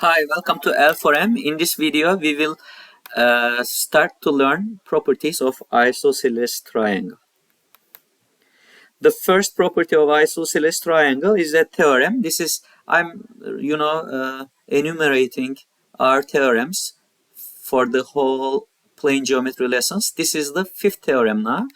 Hi, welcome to Theorem. In this video, we will start to learn properties of isosceles triangle. The first property of isosceles triangle is a theorem. This is enumerating our theorems for the whole plane geometry lessons. This is the fifth theorem now.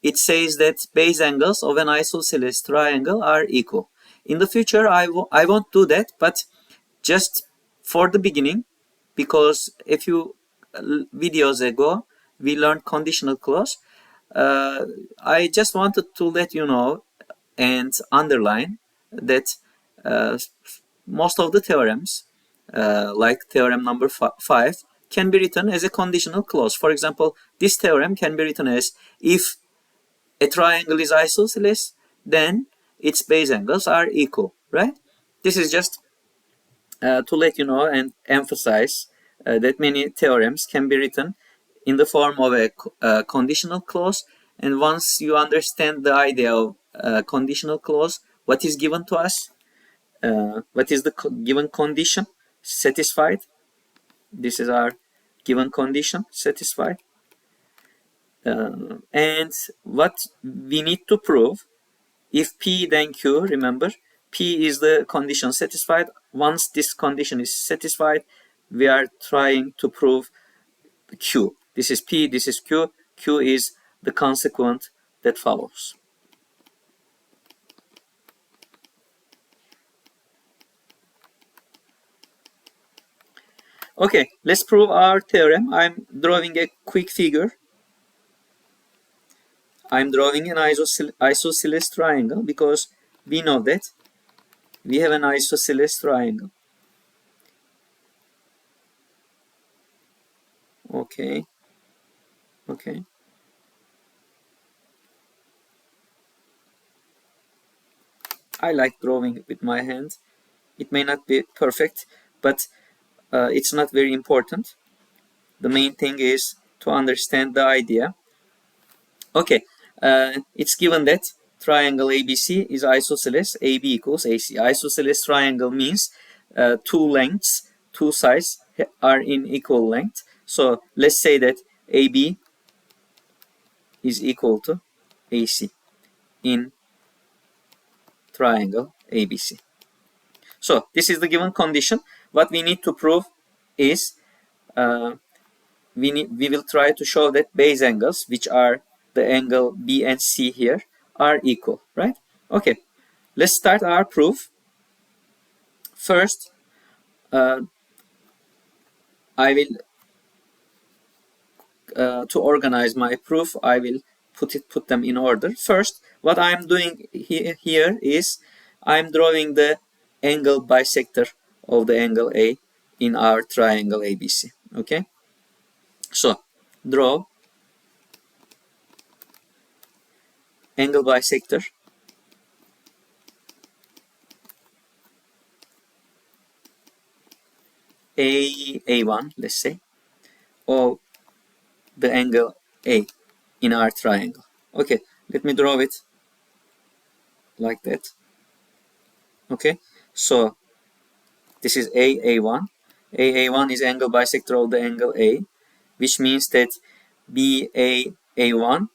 It says that base angles of an isosceles triangle are equal. In the future, I won't do that, but just for the beginning, because a few videos ago we learned conditional clause. I just wanted to let you know and underline that most of the theorems, like theorem number 5, can be written as a conditional clause. For example, this theorem can be written as if a triangle is isosceles, then its base angles are equal, right? This is just to let you know and emphasize that many theorems can be written in the form of a conditional clause. And once you understand the idea of conditional clause, what is given to us, what is the given condition satisfied, this is our given condition satisfied, and what we need to prove. If P then Q, remember, P is the condition satisfied. Once this condition is satisfied, we are trying to prove Q. This is P, this is Q. Q is the consequent that follows. Okay, let's prove our theorem. I'm drawing a quick figure. I'm drawing an isosceles triangle because we know that we have an isosceles triangle. Okay. I like drawing with my hand. It may not be perfect, but it's not very important. The main thing is to understand the idea. Okay, it's given that triangle ABC is isosceles, AB equals AC. Isosceles triangle means two lengths, two sides are in equal length. So let's say that AB is equal to AC in triangle ABC. So this is the given condition. What we need to prove is we will try to show that base angles, which are the angle B and C here, are equal, right? Okay, let's start our proof. First, I will to organize my proof, I will put them in order. First, what I'm doing here is I'm drawing the angle bisector of the angle A in our triangle ABC. Okay, so draw angle bisector A1, let's say, of the angle A in our triangle. Okay, let me draw it like that. Okay, so this is A1. A1 is angle bisector of the angle A, which means that BA1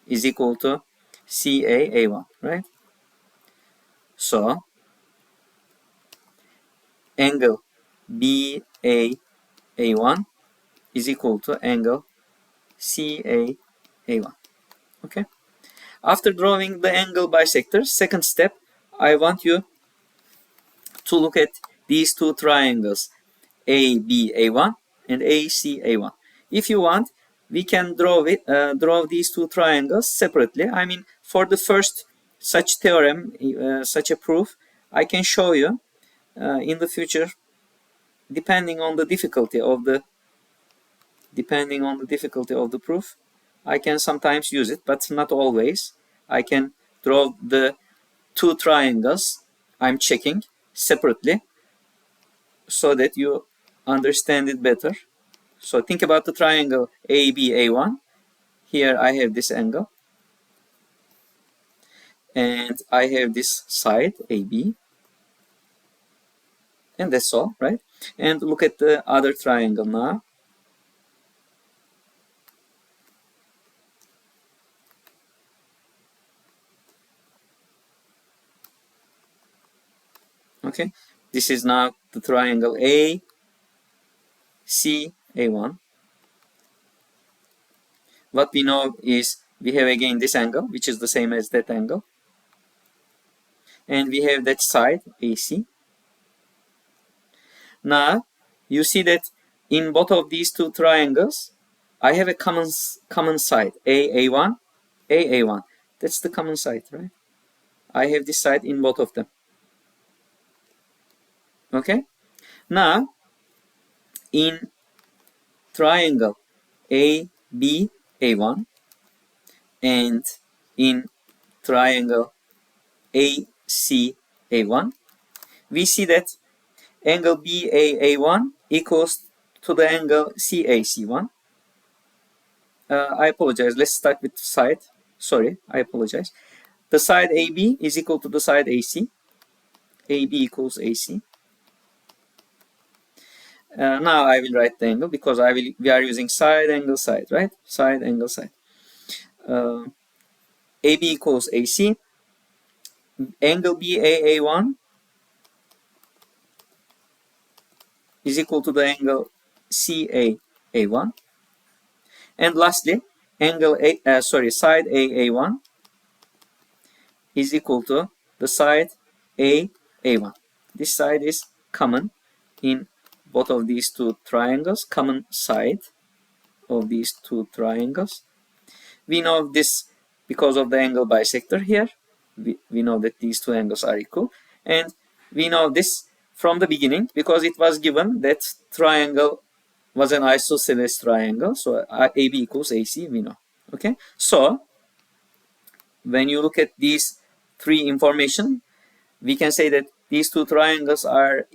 is equal to CA1, right? So angle BA1 is equal to angle CA1. Okay. After drawing the angle bisector, second step, I want you to look at these two triangles, ABA1 and ACA1. If you want, we can draw these two triangles separately. I mean, for the first such theorem, such a proof, I can show you in the future, depending on the difficulty of the proof. I can sometimes use it, but not always. I can draw the two triangles I'm checking separately so that you understand it better. So think about the triangle ABA1. Here I have this angle and I have this side AB. And that's all, right? And look at the other triangle now. Okay, this is now the triangle A, C, A1. What we know is we have again this angle, which is the same as that angle. And we have that side, AC. Now, you see that in both of these two triangles, I have a common side, A1, A1. That's the common side, right? I have this side in both of them. Okay? Now, in triangle AB, A1, and in triangle AC, A1, we see that angle BAA1 equals to the angle CAC1. I apologize. Let's start with side. Sorry, I apologize. The side AB is equal to the side AC. AB equals AC. Now I will write the angle because we are using side angle side, right? Side angle side. AB equals AC. Angle BAA1 is equal to the angle CAA1. And lastly, side AA1 is equal to the side AA1. This side is common in both of these two triangles, common side of these two triangles. We know this because of the angle bisector here. We know that these two angles are equal. And we know this from the beginning because it was given that triangle was an isosceles triangle. So AB equals AC, we know. Okay, so when you look at these three information, we can say that these two triangles are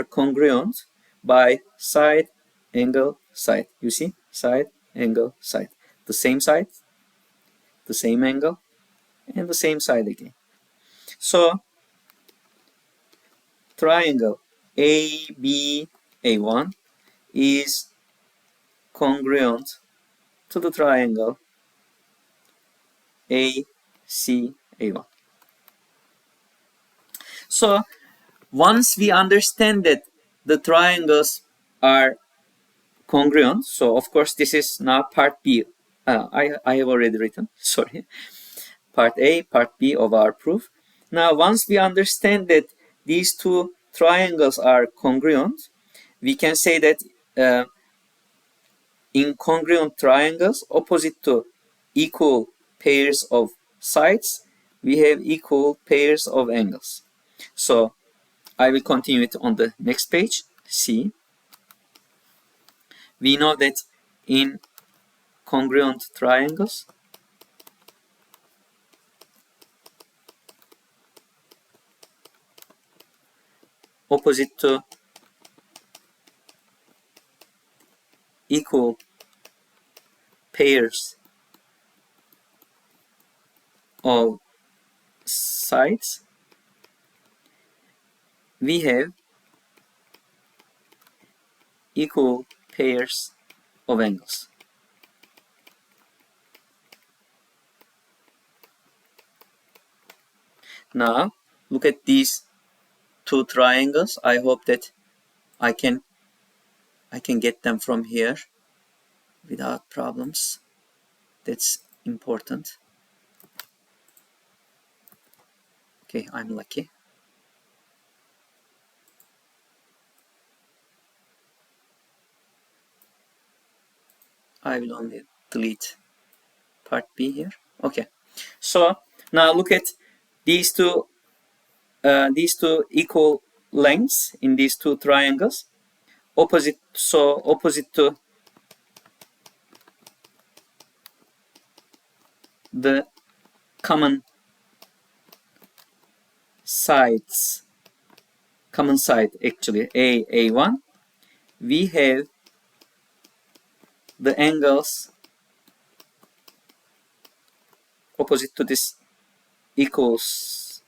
congruent by side, angle, side. You see, side, angle, side. The same side, the same angle, and the same side again. So triangle ABA1 is congruent to the triangle ACA1. So once we understand that the triangles are congruent, so of course this is now part B. I have already written, sorry, part A, part B of our proof. Now once we understand that these two triangles are congruent, we can say that in congruent triangles opposite to equal pairs of sides, we have equal pairs of angles. So I will continue it on the next page. C. We know that in congruent triangles, opposite to equal pairs of sides, we have equal pairs of angles. Now look at these two triangles. I hope that I can get them from here without problems. That's important. Okay, I'm lucky. I will only delete part B here. Okay, so now look at these two equal lengths in these two triangles. Opposite to the common sides, common side actually A1, we have the angles opposite to this equals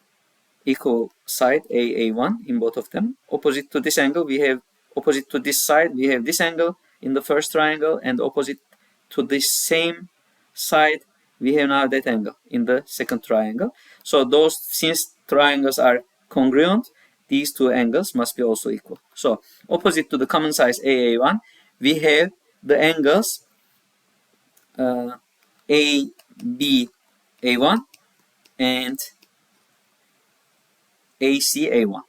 equal side AA1 in both of them. Opposite to this angle, we have opposite to this side, we have this angle in the first triangle, and opposite to this same side, we have now that angle in the second triangle. So those, since triangles are congruent, these two angles must be also equal. So opposite to the common size AA1, we have the angles ABA1 and ACA1.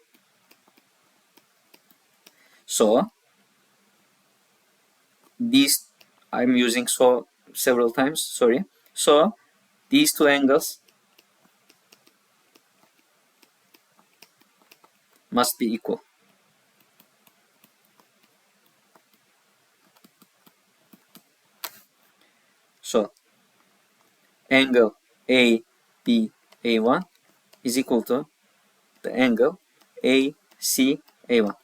So these, I'm using so several times, sorry. So these two angles must be equal. So angle ABA1 is equal to the angle ACA1.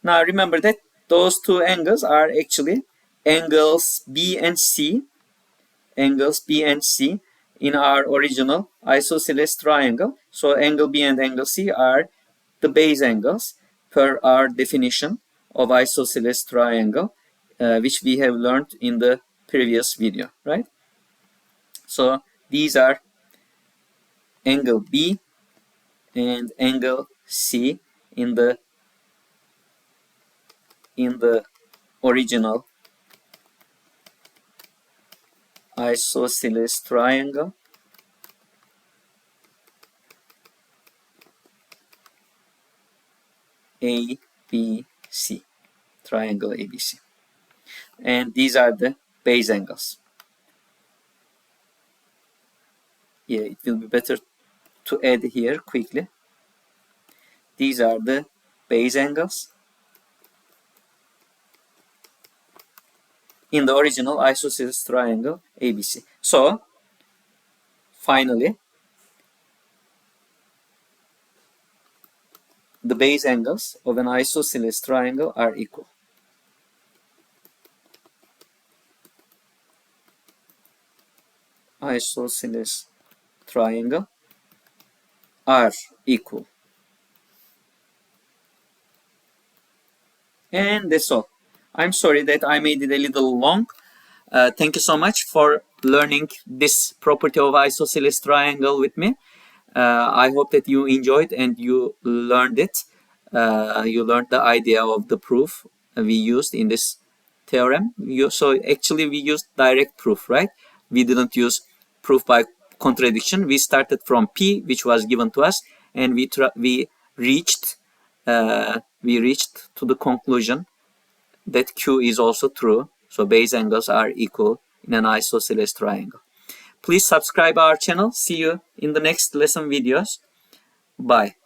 Now remember that those two angles are actually angles B and C, in our original isosceles triangle. So angle B and angle C are the base angles per our definition of isosceles triangle, which we have learned in the previous video, right? So these are angle B and angle C in the original isosceles triangle ABC, triangle ABC. And these are the base angles. Yeah, it will be better to add here quickly. These are the base angles in the original isosceles triangle ABC. So finally, the base angles of an isosceles triangle are equal. Isosceles triangle are equal. And that's all. I'm sorry that I made it a little long. Thank you so much for learning this property of isosceles triangle with me. I hope that you enjoyed and you learned it. You learned the idea of the proof we used in this theorem. So actually we used direct proof, right? We didn't use proof by contradiction. We started from P, which was given to us, and we reached to the conclusion that Q is also true. So base angles are equal in an isosceles triangle. Please subscribe our channel. See you in the next lesson videos. Bye.